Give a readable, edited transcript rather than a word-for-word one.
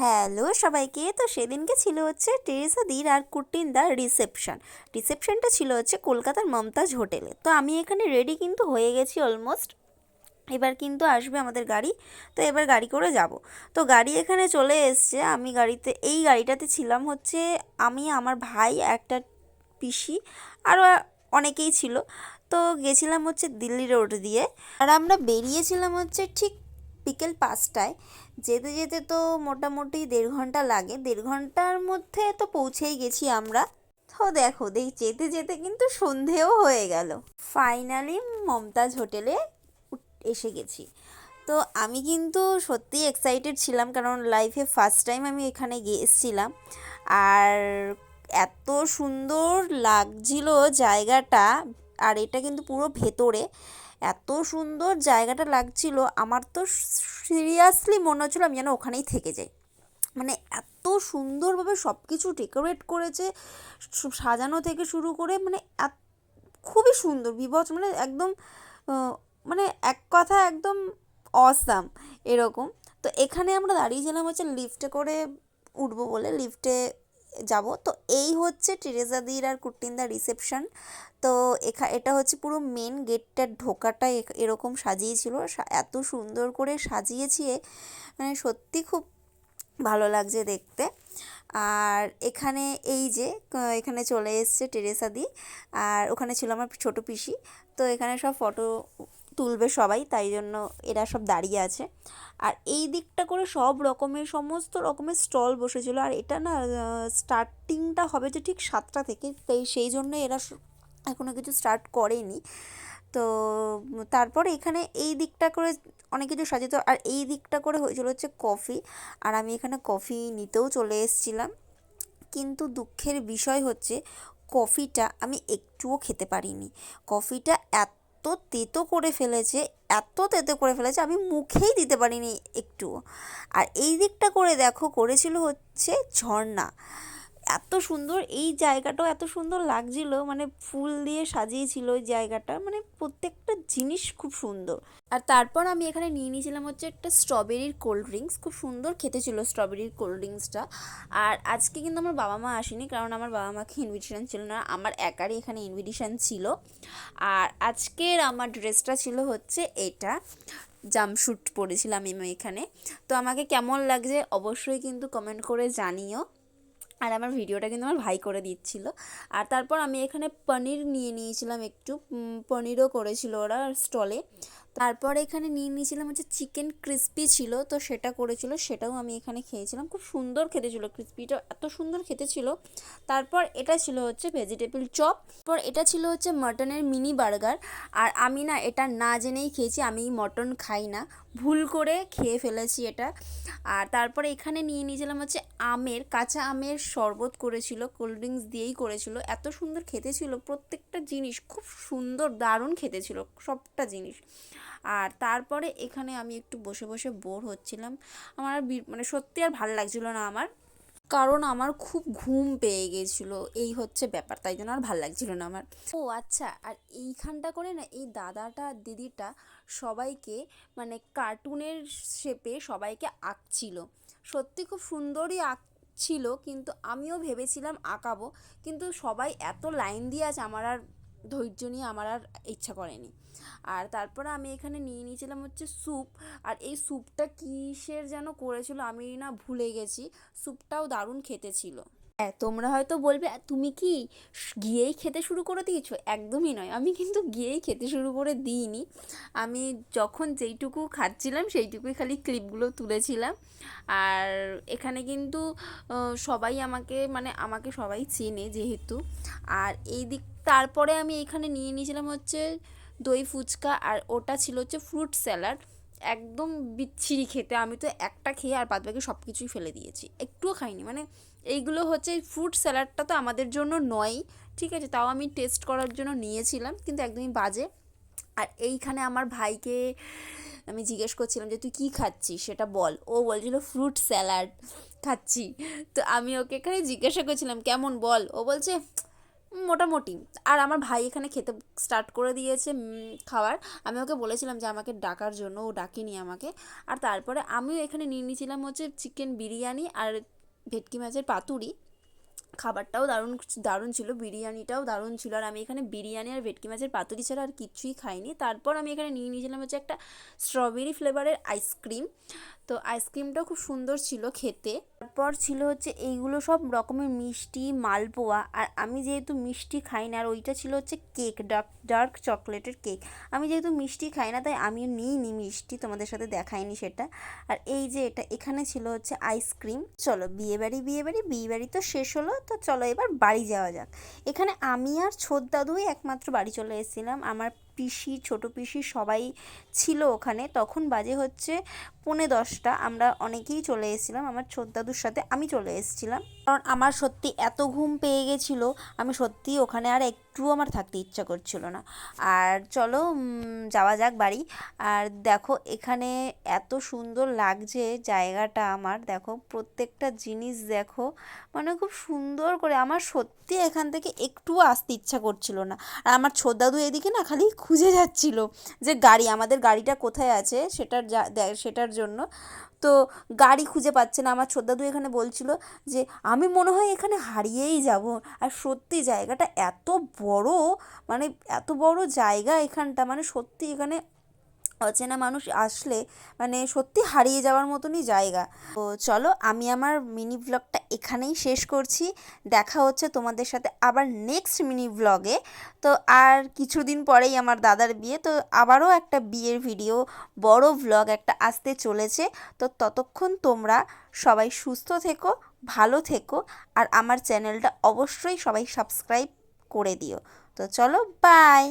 Hello সবাইকে। তো সেদিনকে ছিল হচ্ছে টেরেসা দির আর কুটিন্দার রিসেপশনটা ছিল হচ্ছে কলকাতার মমতাজ হোটেলে। তো আমি এখানে রেডি কিন্তু হয়ে গেছি অলমোস্ট। এবার কিন্তু আসবে আমাদের গাড়ি। তো এবার গাড়ি করে যাব। তো গাড়ি এখানে চলে এসছে। আমি এই গাড়িটাতে ছিলাম হচ্ছে আমি, আমার ভাই, একটা পিসি, আরও অনেকেই ছিল। তো গেছিলাম হচ্ছে দিল্লি রোড দিয়ে। আর আমরা বেরিয়েছিলাম হচ্ছে ঠিক বিকেল 5টায়। যেতে যেতে তো মোটামুটি 1.5 ঘন্টা লাগে, 1.5 ঘন্টার মধ্যে তো পৌঁছেই গেছি আমরা। তো দেখো যেতে যেতে কিন্তু সন্ধেও হয়ে গেল। ফাইনালি মমতাজ হোটেলে এসে গেছি। তো আমি কিন্তু সত্যিই এক্সাইটেড ছিলাম, কারণ লাইফে ফার্স্ট টাইম আমি এখানে এসেছিলাম। আর এত সুন্দর লাগছিল জায়গাটা। আর এটা কিন্তু পুরো ভেতরে। এত সুন্দর জায়গাটা লাগছিল, আমার তো সিরিয়াসলি মনে হচ্ছিলো আমি যেন ওখানেই থেকে যাই। মানে এত সুন্দরভাবে সব কিছু ডেকোরেট করেছে, সাজানো থেকে শুরু করে, মানে খুবই সুন্দর, বীভৎস, মানে একদম মানে এক কথা একদম অসাম এরকম। তো এখানে আমরা দাঁড়িয়েছিলাম হচ্ছে লিফটে করে উঠবো বলে, লিফটে যাব। তো এই হচ্ছে টেরেসাদির আর কুট্টিনদার রিসেপশন। তো এটা হচ্ছে পুরো মেন গেটটার ঢোকাটা এরকম সাজিয়েছিল, এত সুন্দর করে সাজিয়েছে, মানে সত্যি খুব ভালো লাগছে দেখতে। আর এখানে এই যে এখানে চলে এসছে টেরেসাদি, আর ওখানে ছিল আমার ছোট পিসি। তো এখানে সব ফটো তুলবে সবাই, তাই জন্য এরা সব দাঁড়িয়ে আছে। আর এই দিকটা করে সব রকমের সমস্ত রকমের স্টল বসেছিল। আর এটা না স্টার্টিংটা হবে যে ঠিক 7টা থেকে, তাই সেই জন্য এরা এখনও কিছু স্টার্ট করেনি। তো তারপরে এখানে এই দিকটা করে অনেক কিছু সাজিত, আর এই দিকটা করে হয়েছিল হচ্ছে কফি। আর আমি এখানে কফি নিতেও চলে এসেছিলাম। কিন্তু দুঃখের বিষয় হচ্ছে কফিটা আমি একটুও খেতে পারিনি। কফিটা এত তেতো করে ফেলেছে, এত তেতো করে ফেলেছে, আমি মুখেই দিতে পারিনি একটুও। আর এই দিকটা করে দেখো করেছিল হচ্ছে ঝর্ণা। এত সুন্দর, এই জায়গাটাও এত সুন্দর লাগছিল, মানে ফুল দিয়ে সাজিয়েছিল ওই জায়গাটা, মানে প্রত্যেকটা জিনিস খুব সুন্দর। আর তারপর আমি এখানে নিয়ে নিয়েছিলাম হচ্ছে একটা স্ট্রবেরির কোল্ড ড্রিঙ্কস, খুব সুন্দর খেতে ছিল স্ট্রবেরির কোল্ড ড্রিঙ্কসটা। আর আজকে কিন্তু আমার বাবা মা আসেনি, কারণ আমার বাবা মাকে ইনভিটেশন ছিল না, আমার একারই এখানে ইনভিটেশন ছিল। আর আজকের আমার ড্রেসটা ছিল হচ্ছে এটা, জাম্পস্যুট পরেছিলাম আমি এখানে। তো আমাকে কেমন লাগছে অবশ্যই কিন্তু কমেন্ট করে জানিও। আর আমার ভিডিওটা কিন্তু আমার ভাই করে দিচ্ছিল। আর তারপর আমি এখানে পনির নিয়ে নিয়েছিলাম একটু, পনিরও করেছিল ওরা স্টলে। তারপর এখানে নিয়ে নিয়েছিলাম হচ্ছে চিকেন ক্রিস্পি ছিল, তো সেটা করেছিল, সেটাও আমি এখানে খেয়েছিলাম, খুব সুন্দর খেতে ছিল, ক্রিস্পিটা এত সুন্দর খেতে ছিল। তারপর এটা ছিল হচ্ছে ভেজিটেবল চপ। তারপর এটা ছিল হচ্ছে মাটনের মিনি বার্গার। আর আমি না এটা না জেনেই খেয়েছি, আমি মটন খাই না, ভুল করে খেয়ে ফেলেছি এটা। আর তারপরে এখানে নিয়ে নিয়েছিলাম হচ্ছে কাঁচা আমের শরবত করেছিল, কোল্ড ড্রিঙ্কস দিয়েই করেছিল, এত সুন্দর খেতে ছিল, প্রত্যেকটা জিনিস খুব সুন্দর, দারুণ খেতে ছিল সবটা জিনিস। আর তারপরে এখানে আমি একটু বসে বসে বোর হচ্ছিলাম। আমার আর মানে সত্যি আর ভালো লাগছিল না আমার, কারণ আমার খুব ঘুম পেয়ে গেছিলো, এই হচ্ছে ব্যাপার, তাই জন্য আর ভাল লাগছিল না আমার। ও আচ্ছা, আর এইখানটা করে না এই দাদাটা দিদিটা সবাইকে মানে কার্টুনের শেপে সবাইকে আঁকছিল, সত্যি খুব সুন্দরই আঁকছিল, কিন্তু আমিও ভেবেছিলাম আঁকাবো, কিন্তু সবাই এত লাইন দিয়ে আছে, আমার আর ধৈর্য নিয়ে আমার আর ইচ্ছা করেনি। আর তারপরে আমি এখানে নিয়ে নিয়েছিলাম হচ্ছে স্যুপ। আর এই স্যুপটা কিসের যেন করেছিল আমি না ভুলে গেছি, স্যুপটাও দারুণ খেতে ছিল। হ্যাঁ, তোমরা হয়তো বলবে তুমি কি গিয়েই খেতে শুরু করে দিয়েছো? একদমই নয়, আমি কিন্তু গিয়েই খেতে শুরু করে দিইনি। আমি যখন যেইটুকু খাচ্ছিলাম সেইটুকুই খালি ক্লিপগুলো তুলেছিলাম। আর এখানে কিন্তু সবাই আমাকে সবাই চেনে যেহেতু। আর এই দিক তারপরে আমি এখানে নিয়ে নিয়েছিলাম হচ্ছে দই ফুচকা, আর ওটা ছিল হচ্ছে ফ্রুট স্যালাড, একদম বিচ্ছিরি খেতে, আমি তো একটা খেয়ে আর বাদবাকি সব কিছুই ফেলে দিয়েছি, একটুও খাইনি। মানে এইগুলো হচ্ছে ফ্রুট স্যালাডটা তো আমাদের জন্য নয়ই, ঠিক আছে, তাও আমি টেস্ট করার জন্য নিয়েছিলাম, কিন্তু একদমই বাজে। আর এইখানে আমার ভাইকে আমি জিজ্ঞেস করছিলাম যে তুই কী খাচ্ছিস সেটা বল, ও বলছিল ফ্রুট স্যালাড খাচ্ছি। তো আমি ওকে এখানে জিজ্ঞাসা করছিলাম কেমন বল, ও বলছে মোটামুটি। আর আমার ভাই এখানে খেতে স্টার্ট করে দিয়েছে খাবার। আমি ওকে বলেছিলাম যে আমাকে ডাকার জন্য, ও ডাকেনি আমাকে। আর তারপরে আমিও এখানে নিয়ে নিয়েছিলাম হচ্ছে চিকেন বিরিয়ানি আর ভেটকি মাছের পাতুরি। খাবারটাও দারুণ দারুণ ছিল, বিরিয়ানিটাও দারুণ ছিল। আর আমি এখানে বিরিয়ানি আর ভেটকি মাছের পাতুরি ছাড়া আর কিচ্ছুই খাইনি। তারপর আমি এখানে নিয়ে নিয়েছিলাম হচ্ছে একটা স্ট্রবেরি ফ্লেভারের আইসক্রিম। তো আইসক্রিমটাও খুব সুন্দর ছিল খেতে। তারপর ছিল হচ্ছে এইগুলো সব রকমের মিষ্টি, মালপোয়া। আর আমি যেহেতু মিষ্টি খাই না, আর ওইটা ছিল হচ্ছে কেক, ডার্ক ডার্ক চকলেটের কেক। আমি যেহেতু মিষ্টি খাই না তাই আমিও নিইনি মিষ্টি, তোমাদের সাথে দেখাইনি সেটা। আর এই যে এটা এখানে ছিল হচ্ছে আইসক্রিম। চলো বিয়েবাড়ি তো শেষ হলো, তো চলো এবার বাড়ি যাওয়া যাক। এখানে আমি আর ছোট দাদুই একমাত্র বাড়ি চলে এসেছিলাম। আমার পিসি, ছোট পিসি সবাই ছিল ওখানে। তখন বাজে হচ্ছে 9:45। আমরা অনেকেই চলে এসেছিলাম, আমার ছোট দাদুর সাথে আমি চলে এসেছিলাম, কারণ আমার সত্যি এত ঘুম পেয়ে গেছিলো, আমি সত্যি ওখানে আর একটুও আমার থাকতে ইচ্ছা করছিল না। আর চলো যাওয়া যাক বাড়ি। আর দেখো এখানে এত সুন্দর লাগছে জায়গাটা আমার, দেখো প্রত্যেকটা জিনিস দেখো, মানে খুব সুন্দর করে। আমার সত্যি এখান থেকে একটুও আসতে ইচ্ছা করছিল না। আর আমার ছোট দাদু এদিকে না খালি খুঁজে যাচ্ছিল যে গাড়ি, আমাদের গাড়িটা কোথায় আছে সেটার জন্য। তো গাড়ি খুঁজে পাচ্ছে না। আমার ছোট দাদু এখানে বলছিল যে আমি মনে হয় এখানে হারিয়েই যাব। আর সত্যি জায়গাটা এত বড়, মানে এত বড় জায়গা এখানটা, মানে সত্যি এখানে অচেনা মানুষ আসলে মানে সত্যি হারিয়ে যাওয়ার মতনই জায়গা। তো চলো আমি আমার মিনি ব্লগটা এখানেই শেষ করছি। দেখা হচ্ছে তোমাদের সাথে আবার নেক্সট মিনি ব্লগে। তো আর কিছুদিন পরেই আমার দাদার বিয়ে, তো আবারও একটা বিয়ের ভিডিও, বড় ব্লগ একটা আসতে চলেছে। তো ততক্ষণ তোমরা সবাই সুস্থ থেকো, ভালো থেকো। আর আমার চ্যানেলটা অবশ্যই সবাই সাবস্ক্রাইব করে দিও। তো চলো বাই।